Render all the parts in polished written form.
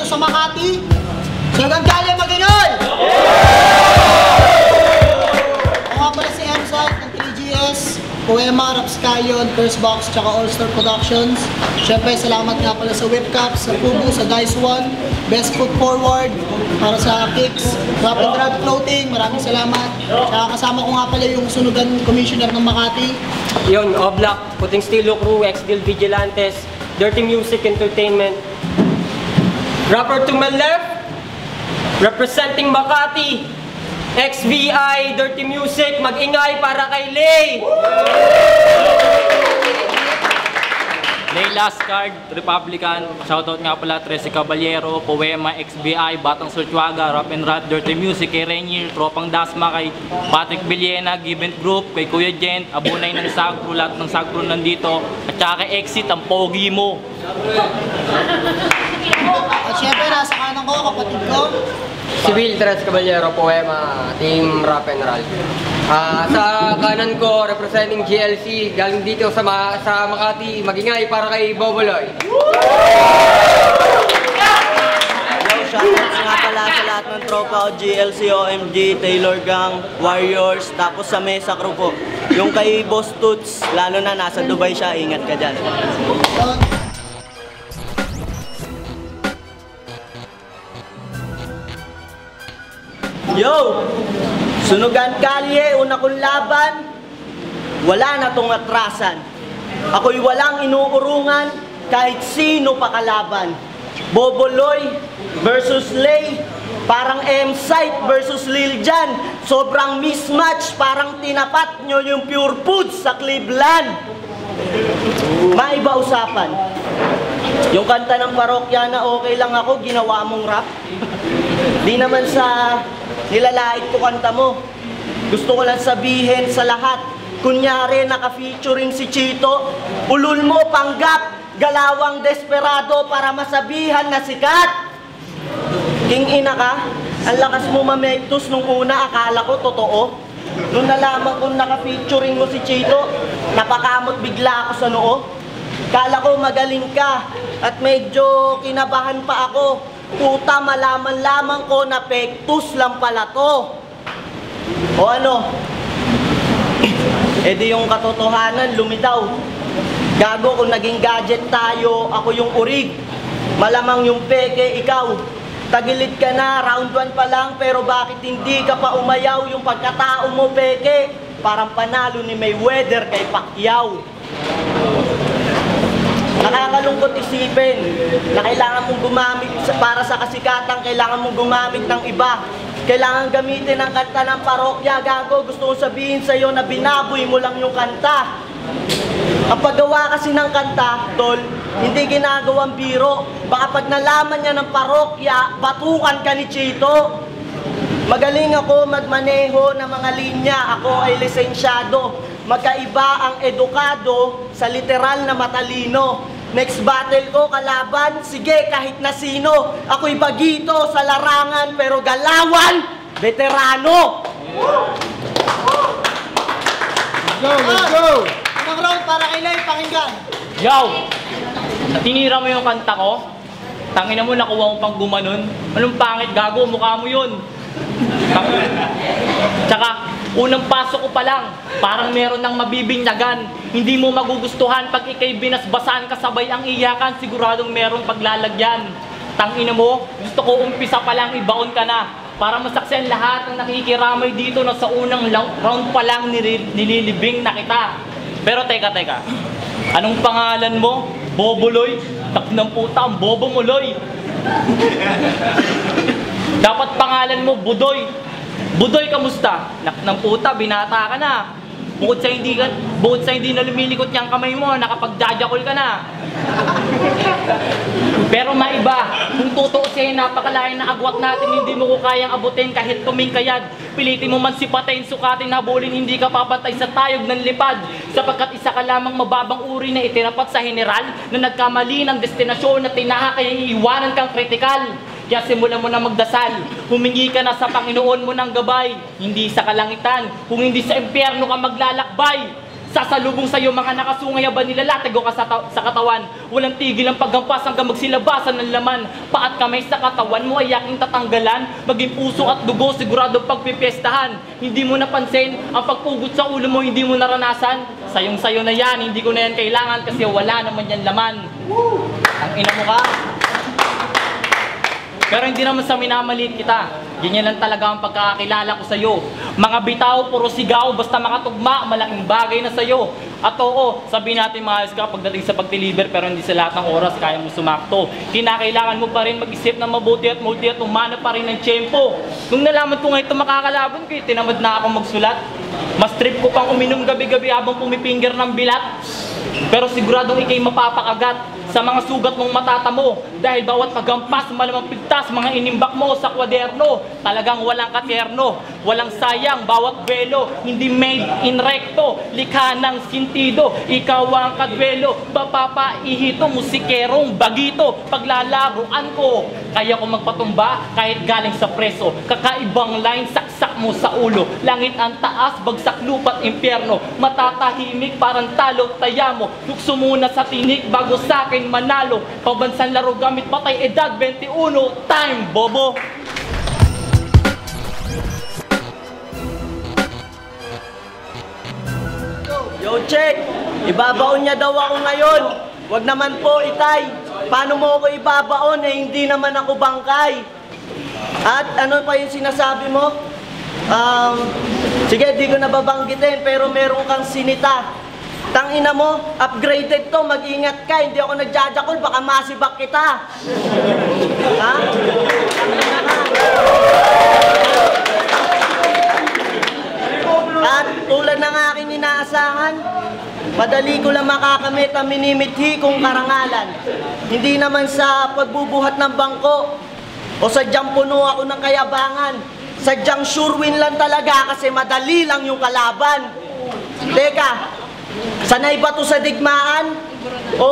sa Makati. Sunugan kalye, mag-ingay! Ako nga pala si Emsat ng 3GS, Poema, Rapscallion, First Box, tsaka All-Star Productions. Siyempre, salamat nga pala sa Whipcaps, sa Pubu, sa Dice One, Best Foot Forward, para sa Kicks, Drop and Drop Clothing, maraming salamat. Tsaka kasama ko nga pala yung Sunugan Commissioner ng Makati. Yun, Oblak, Puting Stilo Crew, X-Deal Vigilantes, Dirty Music Entertainment. Rapper to my left, representing Makati, XVI, Dirty Music, mag-ingay para kay Lay! Lay Lascard, Republican, shoutout nga pala Trece Caballero, Poema, XBI, Batang Surtuaga, Rap and Rat, Dirty Music, kay Rainier, Tropang Dasma, kay Patrick Villena, Given Group, kay Kuya Gent, Abunay ng Sagpro, lahat ng Sagpro nandito, at saka kay Exit, ang pogi mo. At syempre, nasa kanan ko, kapatid ko. Si Will Trece Caballero, Poema, Team Rap and Roll. Sa kanan ko, representing GLC, galing dito sa Makati, magingay para kay Boboloy. Yo, shoutouts nga pala sa lahat ng tropa o GLC, OMG, Taylor Gang, Warriors, tapos sa Mesa Crew po. Yung kay Boss Toots, lalo na nasa Dubai siya, ingat ka dyan. Yo! Sunugan kalye, una kong laban, wala na tong atrasan. Ako'y walang inuurungan kahit sino pa kalaban. Boboloy versus Lay, parang M-Site versus Lil Jan. Sobrang mismatch, parang tinapat nyo yung Pure Foods sa Cleveland. Maiba usapan. Yung kanta ng parokya na okay lang ako, ginawa mong rap. Di naman sa nilalait ko kanta mo. Gusto ko lang sabihin sa lahat, kunyari naka-featuring si Chito, ulul mo panggap, galawang desperado para masabihan na sikat. King ina ka, ang lakas mo mamektos nung una, akala ko totoo. Nung nalaman kong naka-featuring mo si Chito, napakamot bigla ako sa noo. Kala ko magaling ka at medyo kinabahan pa ako. Puta, malaman lamang ko na pektus lang pala to. O ano? E di yung katotohanan lumitaw. Gago, kung naging gadget tayo, ako yung urig. Malamang yung peke, ikaw. Tagilid ka na, round 1 pa lang, pero bakit hindi ka pa umayaw? Yung pagkatao mo, peke, parang panalo ni Mayweather kay Pacquiao. Nakakalungkot isipin na kailangan mong gumamit para sa kasikatan, kailangan mong gumamit ng iba. Kailangan gamitin ang kanta ng parokya. Gago, gusto kong sabihin sa'yo na binaboy mo lang yung kanta. Ang paggawa kasi ng kanta, tol, hindi ginagawang biro. Baka pag nalaman niya ng parokya, batukan ka ni Chito. Magaling ako magmaneho ng mga linya. Ako ay lisensyado. Magkaiba ang edukado sa literal na matalino. Next battle ko, kalaban, sige kahit na sino. Ako'y bagito sa larangan, pero galawan, veterano. Let's go! Unang round para kay Lay, pakinggan. Yo! Tinira mo yung kanta ko? Tangina mo, nakuha mo pang gumanon? Anong pangit, gago, mukha mo yun. Tsaka, unang pasok ko pa lang, parang meron ng mabibinyagan. Hindi mo magugustuhan pag ikay binasbasan kasabay ang iyakan, siguradong merong paglalagyan. Tangina mo, gusto ko umpisa pa lang ibaon ka na para masaksen lahat ng nakikiramay dito na sa unang round pa lang nililibing na kita. Pero teka, anong pangalan mo? Boboloy? Tak ng puta, ang bobo mo, Loy. Dapat pangalan mo, Budoy. Budoy, kamusta? Nak ng puta, binata ka na. Bukod sa hindi na lumilikot niyang kamay mo, nakapag-jajakol ka na. Pero maiba, kung tutuusin, napakalain na agwat natin, hindi mo ko kayang abutin kahit tumingkayad. Pilitin mo man sipatin, sukatin, habulin, hindi ka papatay sa tayog ng lipad. Sapagkat isa ka lamang mababang uri na itinapat sa general na nagkamali ng destinasyon na tinaha kaya iiwanan kang kritikal. Kaya simulan mo na magdasal, humingi ka na sa Panginoon mo ng gabay, hindi sa kalangitan, kung hindi sa impyerno ka maglalakbay. Sasalubong sa'yo mga nakasungay ba nilalatag o ka sa katawan. Walang tigil ang paggampas hanggang magsilabasan ng laman. Paat kamay sa katawan mo ay aking tatanggalan. Maging puso at dugo sigurado pagpipiestahan. Hindi mo napansin ang pagpugot sa ulo mo, hindi mo naranasan. Sayong sayo na yan, hindi ko na yan kailangan kasi wala naman yan laman. Ang ina mo ka. Pero hindi naman sa minamaliit kita. Ganyan lang talaga ang pagkakakilala ko sa'yo. Mga bitaw, puro sigaw, basta makatugma, malaking bagay na sa'yo. At oo, sabihin natin maayos ka pagdating sa pag-deliver pero hindi sa lahat ng oras kaya mo sumakto. Kinakailangan mo pa rin mag-isip ng mabuti at umana pa rin ng tiyempo. Nung nalaman ko nga ito makakalaban ko, tinamad na akong magsulat. Mas trip ko pang uminom gabi-gabi habang pumipinger ng bilat. Pero siguradong ikay mapapakagat sa mga sugat mong matatamo dahil bawat paghampas, malamang pigtas, mga inimbak mo sa kwaderno. Talagang walang katerno, walang sayang, bawat belo, hindi made in recto, likha ng sintido. Ikaw ang kadwelo, papapaihito, musikerong bagito, paglalaruan ko. Kaya ko magpatumba kahit galing sa preso. Kakaibang line, saksak mo sa ulo. Langit ang taas, bagsak lupa't impyerno. Matatahimik, parang talo, taya mo. Lukso muna sa tinik bago sa'kin manalo. Pabansang laro gamit patay, edad 21. Time, bobo! Yo, check! Ibabaon niya daw ako ngayon. Wag naman po, Itay. Paano mo ako ibabaon eh, hindi naman ako bangkay. At ano pa yung sinasabi mo? Sige, di ko nababanggitin, pero meron kang sinita. Tangina mo, upgraded to, mag-ingat ka. Hindi ako nagjajakol, baka masibak kita. Ha? Tangina ka. At tulad ng aking inaasahan, madali ko lang makakamit ang minimithi kong karangalan. Hindi naman sa pagbubuhat ng bangko o sadyang puno ako ng kayabangan. Sadyang sure win lang talaga kasi madali lang yung kalaban. Teka, sanay ba to sa digmaan o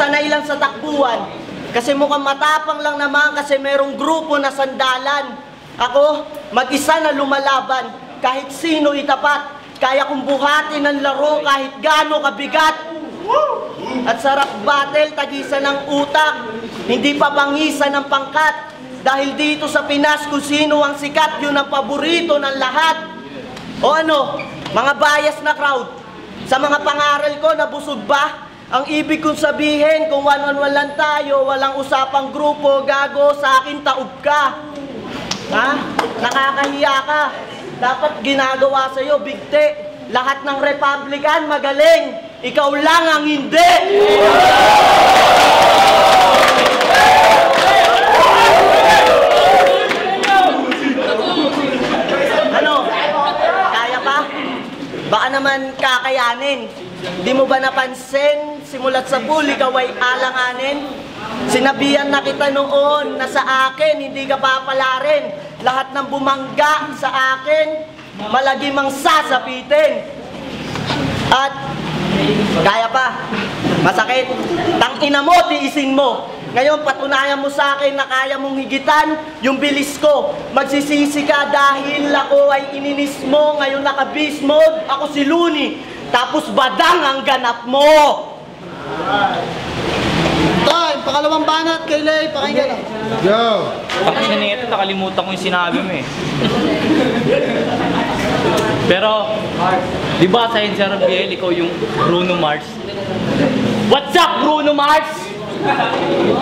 sanay lang sa takbuhan? Kasi mukhang matapang lang naman kasi merong grupo na sandalan. Ako, mag-isa na lumalaban. Kahit sino itapat, kaya kong buhatin ang laro kahit gaano kabigat. At sarap battle, tagisan ng utak, hindi pa pangisan ng pangkat. Dahil dito sa Pinas, kung sino ang sikat, yun ang paborito ng lahat. O ano, mga bias na crowd, sa mga pangaral ko, nabusog ba? Ang ibig kong sabihin, kung one-on-one lang tayo, walang usapang grupo, gago, sa akin taob ka. Ha? Nakakahiya ka. Dapat ginagawa sa'yo, bigte. Lahat ng Republican magaling. Ikaw lang ang hindi. Ano? Kaya pa? Baka naman kakayanin. Di mo ba napansin? Simulat sa pool, ikaw ay alanganin. Sinabihan na kita noon na sa akin hindi ka papalarin. Lahat ng bumangga sa akin, malagi mang sasapitin. At kaya pa, masakit, tangina mo, tiisin mo. Ngayon patunayan mo sa akin na kaya mong higitan yung bilis ko. Magsisisi ka dahil ako ay ininis mo. Ngayon naka-beast mode, ako si Looney. Tapos badang ang ganap mo. Time, pangalawang banat kay Lay, pakinggan lang. Yo! Pakinggan na ito, nakalimutan ko yung sinabi mo eh. Pero, di ba sa NCRBL, ikaw yung Bruno Mars? What's up, Bruno Mars?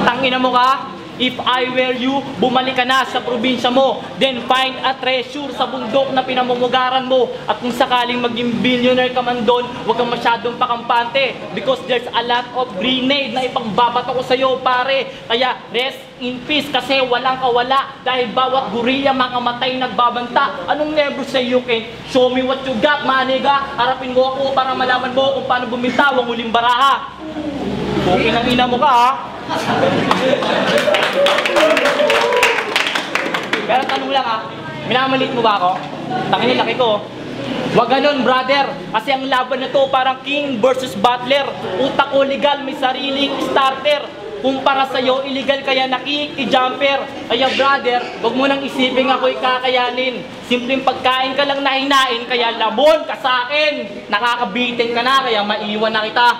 Tangina mo ka? If I were you, bumalik ka na sa probinsya mo. Then find a treasure sa bundok na pinamumugaran mo. At kung sakaling maging billionaire ka man doon, huwag kang masyadong pakampante. Because there's a lot of grenade na ipangbabato ko sa'yo, pare. Kaya rest in peace kasi walang kawala. Dahil bawat gorilla makamatay nagbabanta. Anong never say you can show me what you got, maniga? Harapin mo ako para malaman mo kung paano bumintawang huling baraha. Okay nang ina mo ka, ha? Pero tanong lang, ha? Minamalit mo ba ako? Tangin laki ko. Wag ganun, brother. Kasi ang laban na to parang king versus butler. Utak ko legal, may sariling starter. Kumpara sa'yo, illegal kaya nakiki-jumper. Kaya brother, wag mo nang isipin ako'y kakayanin. Simpleng pagkain ka lang na hinain, kaya lamon ka sa akin. Nakakabitin ka na, kaya maiwan na kita.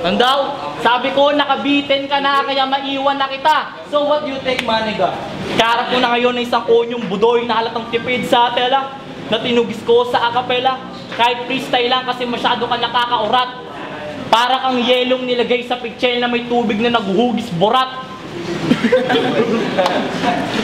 Ano daw? Sabi ko, nakabitin ka na, kaya maiwan na kita. So what do you think, Maniga? Karap ko na ngayon ng isang konyong budoy na halatang tipid sa tela na tinugis ko sa acapella. Kahit freestyle lang kasi masyado ka nakakaurat. Para kang yelong nilagay sa pichel na may tubig na naghuhugis borat.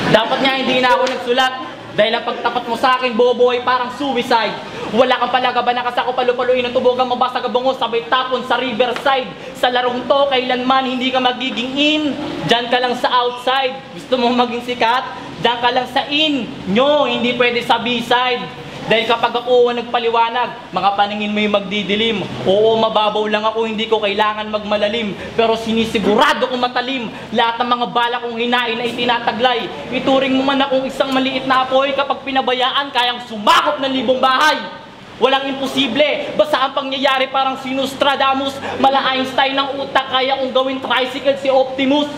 Dapat nga hindi na ako nagsulat. Dahil ang pagtapat mo sa akin, bobo, ay parang suicide. Wala kang palaga ba nakasako palupaluin ng tubogang mabasa ka bango sabay tapon sa riverside. Sa larong to, kailanman hindi ka magiging in. Diyan ka lang sa outside. Gusto mo maging sikat? Diyan ka lang sa in. Nyo, hindi pwede sa B-side. Dahil kapag ako nagpaliwanag, mga paningin mo yung magdidilim. Oo, mababaw lang ako, hindi ko kailangan magmalalim. Pero sinisigurado kong matalim. Lahat ng mga bala kong hinain ay tinataglay. Ituring mo man akong isang maliit na apoy, kapag pinabayaan, kayang sumakop ng libong bahay. Walang imposible, basta ang pangyayari parang si Nostradamus. Mala Einstein ng utak, kaya kong gawin tricycle si Optimus.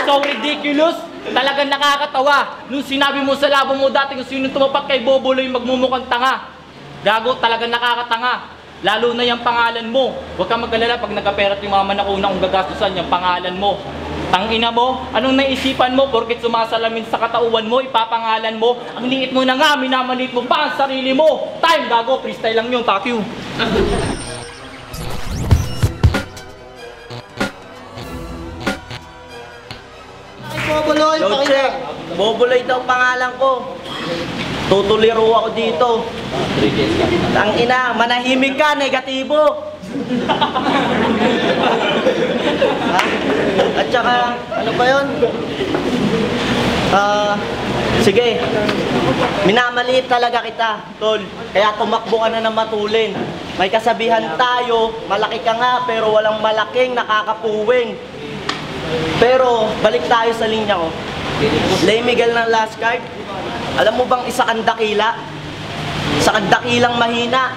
So ridiculous. Talagang nakakatawa. Nung sinabi mo sa labo mo dati kung sino tumapat kay Boboloy magmumukhang tanga. Gago, talagang nakakatanga. Lalo na yung pangalan mo. Huwag kang mag-alala pag nagkaperat yung mama na una kong gagastusan yung pangalan mo. Tangina mo, anong naisipan mo porket sumasalamin sa katauhan mo, ipapangalan mo. Ang liit mo na nga, minamalit mo pa ang sarili mo. Time, gago, freestyle lang yun, fuck you. Boboloy, Yo, check. Boboloy daw pangalan ko. Tutuliro ako dito. Tangina, manahimik ka, negatibo. Ha? At saka, ano ba yun? Sige. Minamaliit talaga kita, tol. Kaya tumakbo ka na ng matulin. May kasabihan tayo, malaki ka nga pero walang malaking nakakapuwing. Pero, balik tayo sa linya ko. Lay Miguel ng last card. Alam mo bang isa kang dakila? Isa kang dakilang mahina.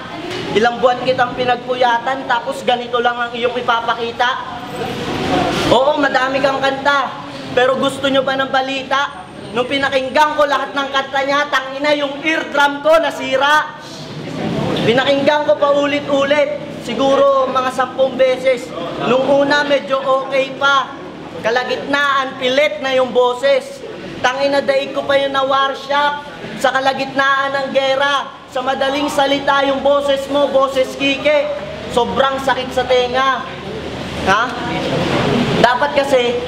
Ilang buwan kitang pinagpuyatan, tapos ganito lang ang iyong ipapakita. Oo, madami kang kanta. Pero gusto nyo ba ng balita? Nung pinakinggan ko lahat ng kanta niya, tangina yung eardrum ko nasira. Pinakinggan ko pa ulit-ulit. Siguro mga 10 beses. Nung una medyo okay pa. Kalagitnaan, pilit na yung boses. Tangina, daig ko pa yung na-workshop. Sa kalagitnaan ng gera. Sa madaling salita, yung boses mo, boses kike. Sobrang sakit sa tenga. Ha? Dapat kasi,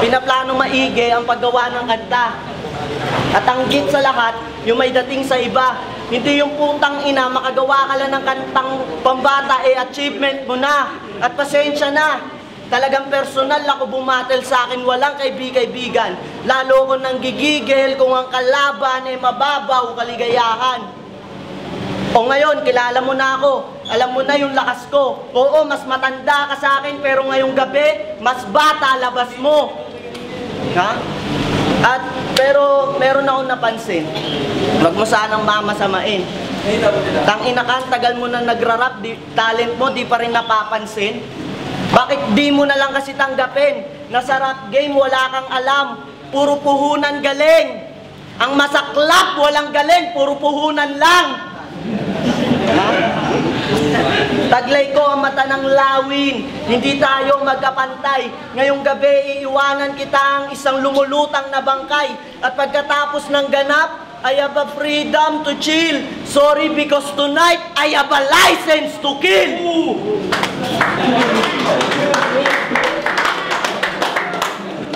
pinaplano maigi ang paggawa ng kanta. At ang git sa lahat, yung may dating sa iba. Hindi yung putang ina, makagawa ka lang ng kantang pambata, achievement mo na. At pasensya na. Talagang personal ako bumatel sa akin, walang kaibigan. Lalo ko nang gigigil kung ang kalaban ay mababaw kaligayahan. O ngayon, kilala mo na ako. Alam mo na yung lakas ko. Oo, mas matanda ka sa akin, pero ngayong gabi, mas bata labas mo. Ha? Pero meron akong napansin. Huwag mo sanang mamasamain. Tangina ka, tagal mo na nagra-rap, talent mo, di pa rin napapansin. Bakit di mo na lang kasi tanggapin na sa rap game wala kang alam, puro puhunan galing. Ang masaklap walang galing, puro puhunan lang. Ha? Taglay ko ang mata ng lawin, hindi tayo magkapantay. Ngayong gabi iiwanan kita ang isang lumulutang na bangkay. At pagkatapos ng ganap, I have a freedom to chill. Sorry because tonight I have a license to kill.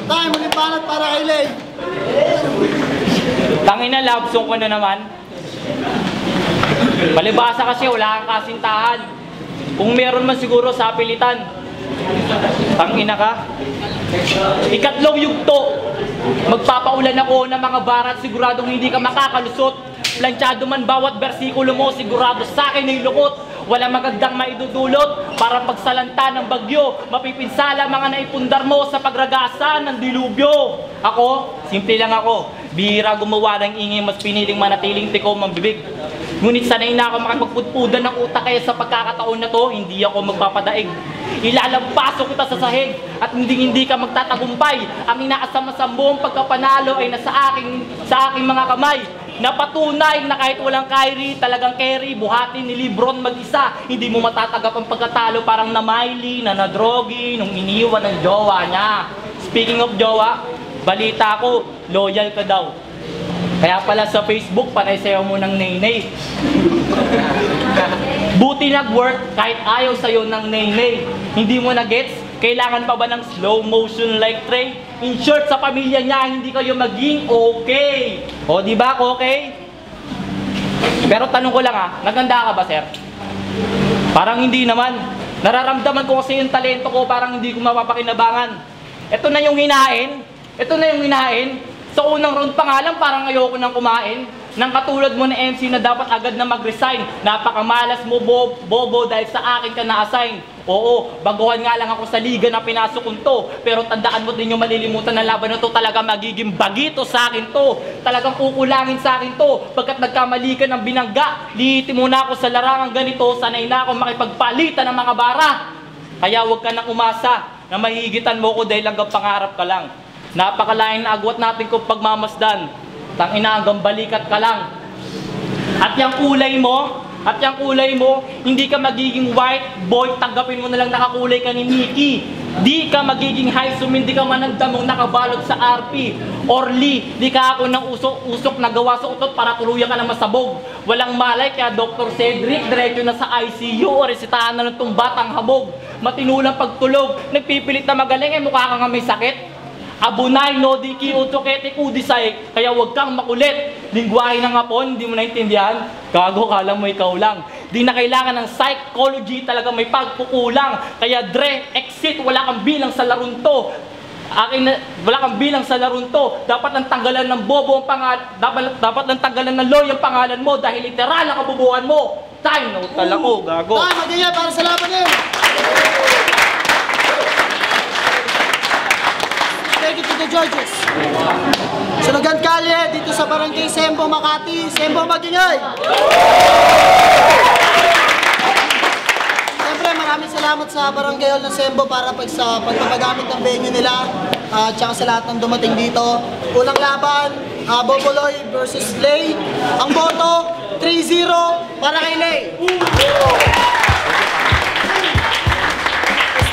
Time, muling banat para kay Lay. Tangina, love song ko na naman. Palibasa kasi wala kang kasintahan. Kung meron man siguro sa pilitan. Tangina ka. Ikatlong yugto. Magpapaulan ako ng mga barat, siguradong hindi ka makakalusot. Planchado man bawat bersikulo mo, sigurado sa akin ay lukot. Walang magandang maidudulot para pagsalanta ng bagyo. Mapipinsala mga naipundar mo sa pagragasa ng dilubyo. Ako, simple lang ako. Bihira gumawa ng ingay, mas piniling manatiling tikom ang bibig. Ngunit sanay na ako makipagpudpudan ng utak, kaya sa pagkakataon na to, hindi ako magpapadaig. Ilalampasok kita sa sahig at hindi ka magtatagumpay. Ang inaasam-asam mong pagkapanalo ay sa aking mga kamay. Napatunay na kahit walang Kyrie, talagang carry, buhatin ni Lebron mag-isa. Hindi mo matatagap ang pagkatalo, parang na Miley, na Drogi, nung iniwan ng jowa niya. Speaking of jowa, balita ko, loyal ka daw. Kaya pala sa Facebook, panay sayo mo ng Nene. Buti nag-work kahit ayaw sa'yo ng Nene. Hindi mo na-gets? Kailangan pa ba ng slow motion like Trey? In short, sa pamilya niya, hindi kayo maging okay. O, di ba okay? Pero tanong ko lang naganda ka ba, sir? Parang hindi naman. Nararamdaman ko kasi yung talento ko, parang hindi ko mapapakinabangan. Ito na yung hinain. Sa unang round pa nga lang, parang ayoko nang kumain. Nang katulad mo na MC na dapat agad na mag-resign. Napakamalas mo, bobo, dahil sa akin ka na-assign. Oo, baguhan nga lang ako sa liga na pinasok ko to. Pero tandaan mo din yung malilimutan na laban na to, talaga magiging bagito sa akin to. Talagang kukulangin sa akin to. Pagkat nagkamali ka ng binangga, lihitin mo na ako sa larangang ganito. Sanay na ako makipagpalitan ng mga bara. Kaya huwag ka nang umasa na mahihigitan mo ko dahil hanggang pangarap ka lang. Napakalain na agwat natin kung pagmamasdan. Tangina, hanggang balikat ka lang. At yung kulay mo, hindi ka magiging white boy, tanggapin mo na lang nakakulay ka ni Mickey. Di ka magiging high sum, hindi ka managdamong nakabalot sa RP. Orly, di ka ako ng usok na gawa sa utot para tuluyan ka na masabog. Walang malay kaya Dr. Cedric, diretso na sa ICU o resitahan na ng itong batang habog. Matinulang pagtulog, nagpipilit na magaling, mukha ka nga may sakit. Abunay, no, di ki, utokete, kudisay, kaya huwag kang makulit. Lingwahe ng hapon, hindi mo naintindihan, gago, kala mo ikaw lang. Di na kailangan ng psychology, talaga may pagkukulang. Kaya Dre, exit, wala kang bilang sa larong to. Wala kang bilang sa larong to. Dapat nang tanggalan ng bobo ang pangalan, dapat nang tanggalan ng loy ang pangalan mo dahil literal ang kabubuhan mo. Time na utala ko, gago. Magaya para sa laban din. Thank you to the judges. Sunugan kalye dito sa Barangay Sembo, Makati. Sembo, magingay! Siyempre, maraming salamat sa Barangay Hall ng Sembo para sa pagpapagamit ng venue nila at saka sa lahat ng dumating dito. Unang laban, Boboloy versus Lay. Ang boto, 3-0 para kay Lay.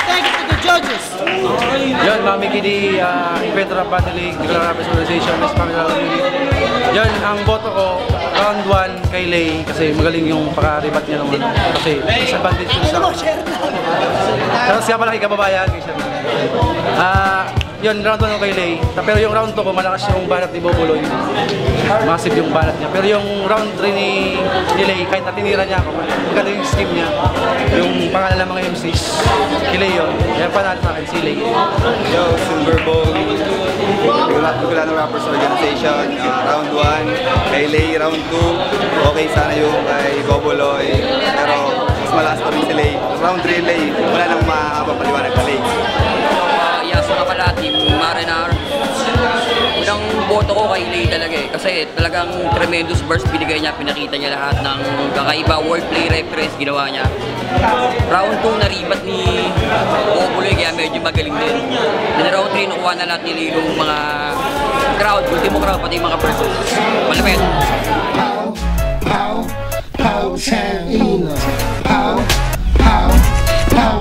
Thank you to the judges. Yon, Mami Kidi, Inventor of Battle League, Declaration Organization, Miss Pamela Unit. Yon, ang boto ko, round 1 kay Lay, kasi magaling yung paka-rebat niya naman. Kasi disadvantage yun sa... Pero siya pala kay kababayan, kay siya. Yun, round 1 ko kay Lay. Pero yung round 2 ko, malakas yung banat ni Boboloy. Massive yung banat niya. Pero yung round 3 ni Lay, kahit natinira niya ako, maganda yung scheme niya. Yung pangalan ng mga MCs, kay Lay yun. Kaya panalo sa akin, si Lay. Yo, Silver Bowl, Magulano Rappers Organization, round 1, kay Lay, round 2, okay sana yung kay Boboloy, pero mas malakas pa rin si Lay. Round 3 Lay, wala nang mapapaliwanag ka Lay. Yes, mga pala, Team Marinar. Unang boto ko kay Lay talaga kasi talagang tremendous burst binigay niya, pinakita niya lahat ng kakaiba wordplay reference ginawa niya. Round 2 naribat ni Boboloy kaya medyo magaling din. Then round 3 nakuha na lahat nila yung mga crowd, ultimo crowd, pati yung mga persons. Malamit. Pow, pow, pow, pow, pow, pow, pow,